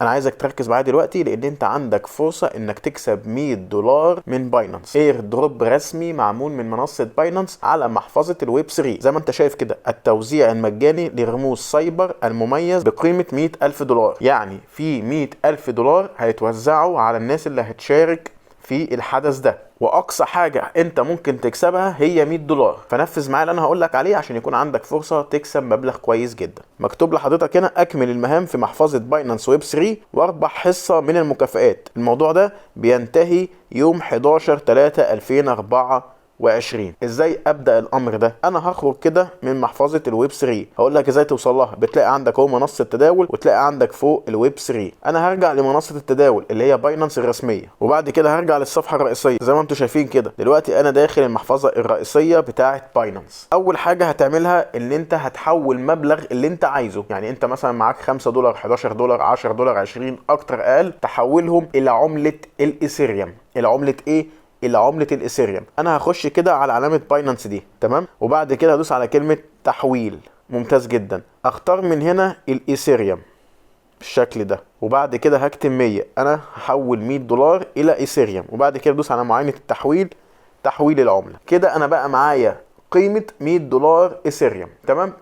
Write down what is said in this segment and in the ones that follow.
انا عايزك تركز معايا دلوقتي، لان انت عندك فرصه انك تكسب $100 من باينانس. اير دروب رسمي معمول من منصه باينانس على محفظه الويب 3. زي ما انت شايف كده، التوزيع المجاني لرموز سايبر المميز بقيمه $100,000. يعني في $100,000 هيتوزعوا على الناس اللي هتشارك في الحدث ده، واقصى حاجه انت ممكن تكسبها هي $100. فنفذ معايا اللي انا هقول لك عليه عشان يكون عندك فرصه تكسب مبلغ كويس جدا. مكتوب لحضرتك هنا اكمل المهام في محفظه باينانس ويب 3 واربح حصه من المكافئات. الموضوع ده بينتهي يوم 11/3/2024. ازاي ابدا الامر ده؟ انا هخرج كده من محفظه الويب 3، هقول لك ازاي توصل لها. بتلاقي عندك اهو منصه تداول، وتلاقي عندك فوق الويب 3. انا هرجع لمنصه التداول اللي هي باينانس الرسميه، وبعد كده هرجع للصفحه الرئيسيه زي ما انتم شايفين كده. دلوقتي انا داخل المحفظه الرئيسيه بتاعه باينانس. اول حاجه هتعملها ان انت هتحول مبلغ اللي انت عايزه. يعني انت مثلا معاك $5 $11 $10 20 اكتر اقل، تحولهم الى عمله الايثيريوم. الى عمله ايه؟ الى عمله الايثيريوم. انا هخش كده على علامه باينانس دي، تمام، وبعد كده هدوس على كلمه تحويل. ممتاز جدا. اختار من هنا الايثيريوم بالشكل ده، وبعد كده هكتب 100. انا هحول $100 الى ايثيريوم، وبعد كده ادوس على معاينه التحويل، تحويل العمله. كده انا بقى معايا قيمه $100 ايثيريوم.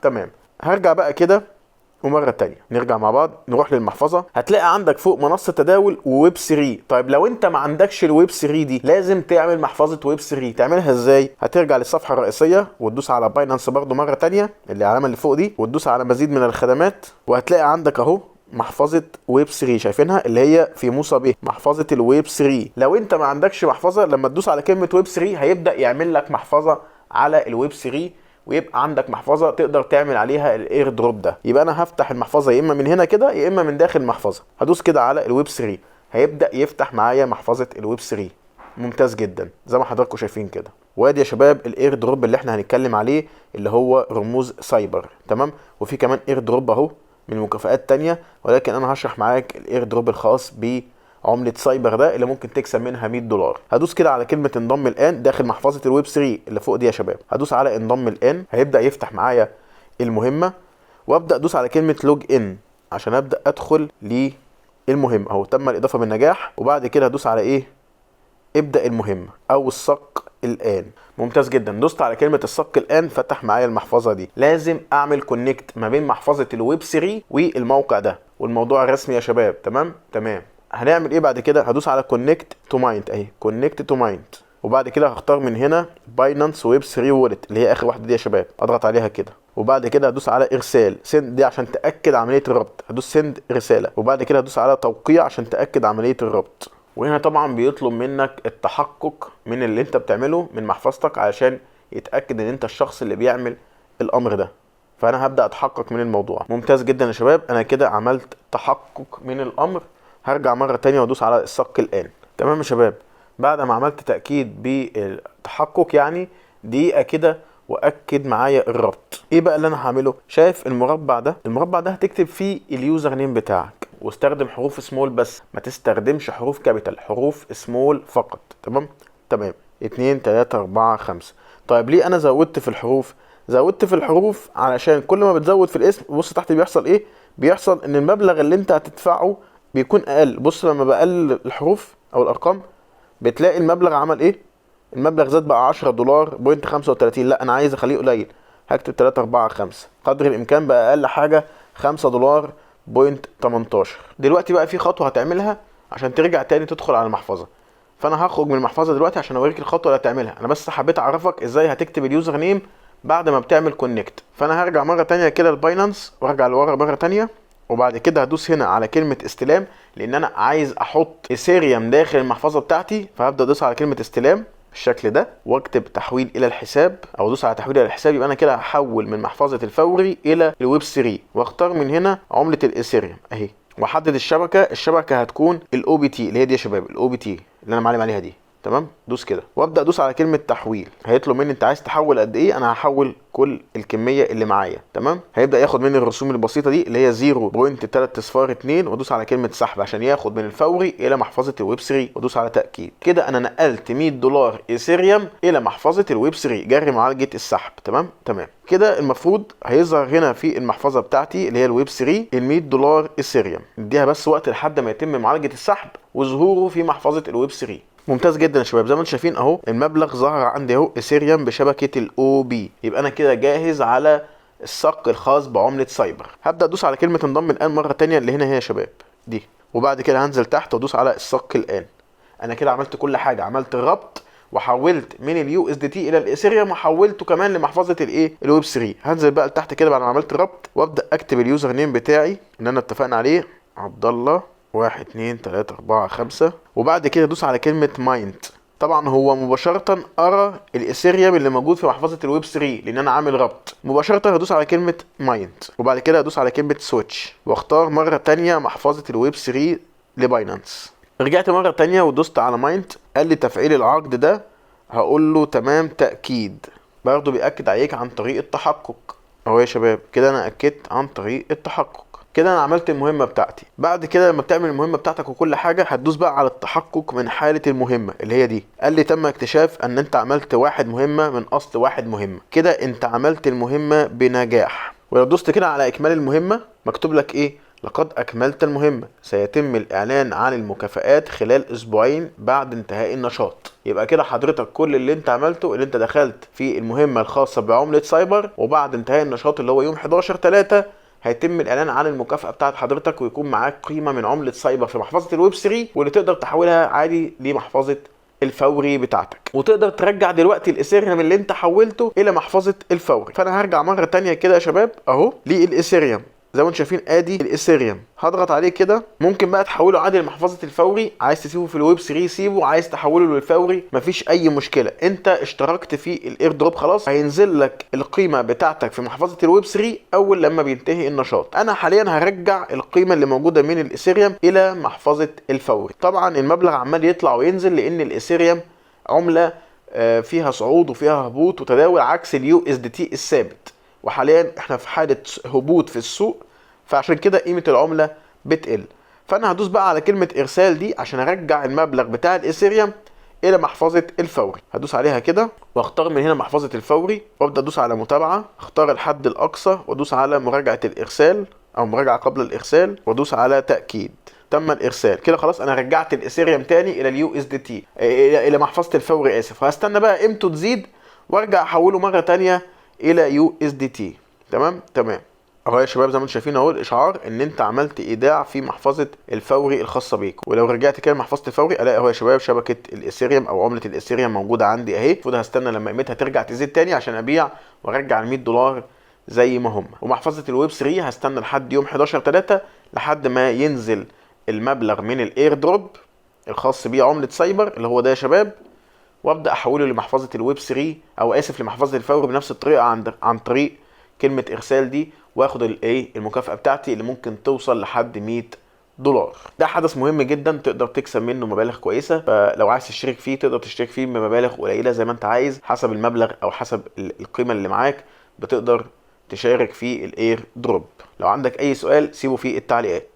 تمام. هرجع بقى كده ومره تانية نرجع مع بعض، نروح للمحفظه. هتلاقي عندك فوق منصه تداول وويب 3. طيب لو انت ما عندكش الويب 3 دي، لازم تعمل محفظه ويب 3. تعملها ازاي؟ هترجع للصفحه الرئيسيه وتدوس على باينانس برضو مره تانية، العلامه اللي فوق دي، وتدوس على مزيد من الخدمات، وهتلاقي عندك اهو محفظه ويب 3. شايفينها اللي هي في موصى ب محفظه الويب 3. لو انت ما عندكش محفظه، لما تدوس على كلمه ويب 3 هيبدا يعمل لك محفظه على الويب 3، ويبقى عندك محفظه تقدر تعمل عليها الاير دروب ده. يبقى انا هفتح المحفظه يا اما من هنا كده يا اما من داخل المحفظه. هدوس كده على الويب 3، هيبدا يفتح معايا محفظه الويب 3. ممتاز جدا زي ما حضراتكم شايفين كده. وادي يا شباب الاير دروب اللي احنا هنتكلم عليه، اللي هو رموز سايبر. تمام. وفي كمان اير دروب اهو من مكافآت تانية، ولكن انا هشرح معاك الاير دروب الخاص بعملة سايبر ده اللي ممكن تكسب منها $100. هدوس كده على كلمة انضم الان داخل محفظة الويب 3 اللي فوق دي يا شباب. هدوس على انضم الان، هيبدأ يفتح معايا المهمة، وابدأ ادوس على كلمة لوج ان عشان ابدأ ادخل للمهمة. اهو تم الاضافة بالنجاح. وبعد كده هدوس على ايه؟ ابدأ المهمة او الصك الان. ممتاز جدا. دوست على كلمة الصك الان، فتح معايا المحفظة دي. لازم اعمل كونكت ما بين محفظة الويب 3 والموقع ده، والموضوع رسمي يا شباب. تمام. هنعمل ايه بعد كده؟ هدوس على كونكت تو مايند اهي، كونكت تو مايند، وبعد كده هختار من هنا باينانس ويب 3 وولت اللي هي اخر واحده دي يا شباب. اضغط عليها كده، وبعد كده هدوس على ارسال سند دي عشان تاكد عمليه الربط. هدوس سند رساله، وبعد كده هدوس على توقيع عشان تاكد عمليه الربط. وهنا طبعا بيطلب منك التحقق من اللي انت بتعمله من محفظتك علشان يتاكد ان انت الشخص اللي بيعمل الامر ده. فانا هبدا اتحقق من الموضوع. ممتاز جدا يا شباب. انا كده عملت تحقق من الامر. هرجع مرة تانية وادوس على الصك الان. تمام يا شباب. بعد ما عملت تأكيد بالتحقق يعني دقيقة كده واكد معايا الربط. ايه بقى اللي انا هعمله؟ شايف المربع ده؟ المربع ده هتكتب فيه اليوزر نيم بتاعك، واستخدم حروف سمول بس، ما تستخدمش حروف كابيتال، حروف سمول فقط. تمام. 2 3 4 5. طيب ليه انا زودت في الحروف؟ زودت في الحروف علشان كل ما بتزود في الاسم، بص تحت بيحصل ايه؟ بيحصل ان المبلغ اللي انت هتدفعه بيكون اقل. بص لما بقلل الحروف او الارقام بتلاقي المبلغ عمل ايه؟ المبلغ زاد بقى $10.35. لا انا عايز اخليه قليل، هكتب 3 4 5. قدر الامكان بقى اقل حاجه $5.18. دلوقتي بقى في خطوه هتعملها عشان ترجع تاني تدخل على المحفظه. فانا هخرج من المحفظه دلوقتي عشان اوريك الخطوه اللي هتعملها. انا بس حبيت اعرفك ازاي هتكتب اليوزر نيم بعد ما بتعمل كونكت. فانا هرجع مره تانية كده لباينانس، وارجع لورا مره تانية، وبعد كده هدوس هنا على كلمة استلام لان انا عايز احط ايثيريوم داخل المحفظة بتاعتي. فهبدأ ادوس على كلمة استلام بالشكل ده، واكتب تحويل الى الحساب، او ادوس على تحويل الى الحساب. يبقى انا كده هحول من محفظة الفوري الى الويب 3، واختار من هنا عملة الايثيريوم اهي، واحدد الشبكة. الشبكة هتكون الاو بي تي اللي هي دي يا شباب، الاو بي تي اللي انا معلم عليها دي. تمام. دوس كده وابدا ادوس على كلمه تحويل. هيطلب مني انت عايز تحول قد ايه، انا هحول كل الكميه اللي معايا. تمام. هيبدا ياخد مني الرسوم البسيطه دي اللي هي 0.3 وادوس على كلمه سحب عشان ياخد من الفوري الى محفظه الويب 3 وادوس على تاكيد. كده انا نقلت $100 ايثيريوم الى محفظه الويب 3 جري معالجه السحب. تمام. كده المفروض هيظهر هنا في المحفظه بتاعتي اللي هي الويب 3 $100 ايثيريوم. نديها بس وقت لحد ما يتم معالجه السحب وظهوره في محفظه الويب 3. ممتاز جدا يا شباب. زي ما انتم شايفين اهو المبلغ ظهر عندي اهو ايثيريوم بشبكه الاو بي. يبقى انا كده جاهز على الصك الخاص بعمله سايبر. هبدا ادوس على كلمه انضم الان مره تانية اللي هنا هي يا شباب دي، وبعد كده هنزل تحت وادوس على الصك الان. انا كده عملت كل حاجه، عملت الربط وحولت من اليو اس دي تي الى الايثيريوم وحولته كمان لمحفظه الايه الويب 3. هنزل بقى لتحت كده بعد ما عملت الربط وابدا اكتب اليوزر نيم بتاعي اللي انا اتفقنا عليه، عبد الله 1 2 3 4 5، وبعد كده ادوس على كلمه مايند. طبعا هو مباشره ارى الايثيريوم اللي موجود في محفظه الويب 3 لان انا عامل ربط. مباشره هدوس على كلمه مايند وبعد كده هدوس على كلمه سويتش واختار مره تانية محفظه الويب 3 لباينانس. رجعت مره تانية ودوست على مايند، قال لي تفعيل العقد ده، هقول له تمام تاكيد. برضه بيأكد عليك عن طريق التحقق اهو يا شباب. كده انا اكدت عن طريق التحقق. كده انا عملت المهمه بتاعتي. بعد كده لما بتعمل المهمه بتاعتك وكل حاجه هتدوس بقى على التحقق من حاله المهمه اللي هي دي. قال لي تم اكتشاف ان انت عملت 1 مهمه من اصل 1 مهمه. كده انت عملت المهمه بنجاح. ولو دوست كده على اكمال المهمه مكتوب لك ايه؟ لقد اكملت المهمه، سيتم الاعلان عن المكافآت خلال اسبوعين بعد انتهاء النشاط. يبقى كده حضرتك كل اللي انت عملته اللي انت دخلت في المهمه الخاصه بعمله سايبر، وبعد انتهاء النشاط اللي هو يوم 11/3 هيتم الاعلان عن المكافاه بتاعت حضرتك ويكون معاك قيمه من عمله سايبر في محفظه الويب 3 واللي تقدر تحولها عادي لمحفظه الفوري بتاعتك، وتقدر ترجع دلوقتي الايثيريوم اللي انت حولته الى محفظه الفوري. فانا هرجع مره تانية كده يا شباب اهو للايثيريوم. زي ما انتم شايفين ادي الايثيريوم، هضغط عليه كده. ممكن بقى تحوله عادي لمحفظه الفوري، عايز تسيبه في الويب 3 سيبه، عايز تحوله للفوري مفيش اي مشكله. انت اشتركت في الاير دروب خلاص، هينزل لك القيمه بتاعتك في محفظه الويب 3 اول لما بينتهي النشاط. انا حاليا هرجع القيمه اللي موجوده من الايثيريوم الى محفظه الفوري. طبعا المبلغ عمال يطلع وينزل لان الايثيريوم عمله فيها صعود وفيها هبوط وتداول عكس اليو اس دي تي الثابت، وحاليا احنا في حاله هبوط في السوق، فعشان كده قيمه العمله بتقل. فانا هدوس بقى على كلمه ارسال دي عشان ارجع المبلغ بتاع الايثيريوم الى محفظه الفوري. هدوس عليها كده واختار من هنا محفظه الفوري وابدا ادوس على متابعه، اختار الحد الاقصى وادوس على مراجعه الارسال او مراجعه قبل الارسال وادوس على تاكيد. تم الارسال. كده خلاص انا رجعت الايثيريوم تاني الى اليو اس دي تي الى محفظه الفوري اسف. وهستنى بقى قيمته تزيد وارجع احوله مره تانية الى يو اس دي تي. تمام اهو يا شباب. زي ما انتم شايفين اهو الاشعار ان انت عملت ايداع في محفظه الفوري الخاصه بيك. ولو رجعت كده محفظه الفوري الاقي اهو يا شباب شبكه الايثيريوم او عمله الايثيريوم موجوده عندي اهي. المفروض هستنى لما قيمتها ترجع تزيد تاني عشان ابيع وارجع ال $100 زي ما هم. ومحفظه الويب 3 هستنى لحد يوم 11/3 لحد ما ينزل المبلغ من الاير دروب الخاص بيه عمله سايبر اللي هو ده يا شباب، وابدا احوله لمحفظه الويب 3 او اسف لمحفظه الفوري بنفس الطريقه عن طريق كلمه ارسال دي، واخد المكافاه بتاعتي اللي ممكن توصل لحد $100. ده حدث مهم جدا تقدر تكسب منه مبالغ كويسه، فلو عايز تشترك فيه تقدر تشترك فيه بمبالغ قليله زي ما انت عايز حسب المبلغ او حسب القيمه اللي معاك بتقدر تشارك في الاير دروب. لو عندك اي سؤال سيبه في التعليقات.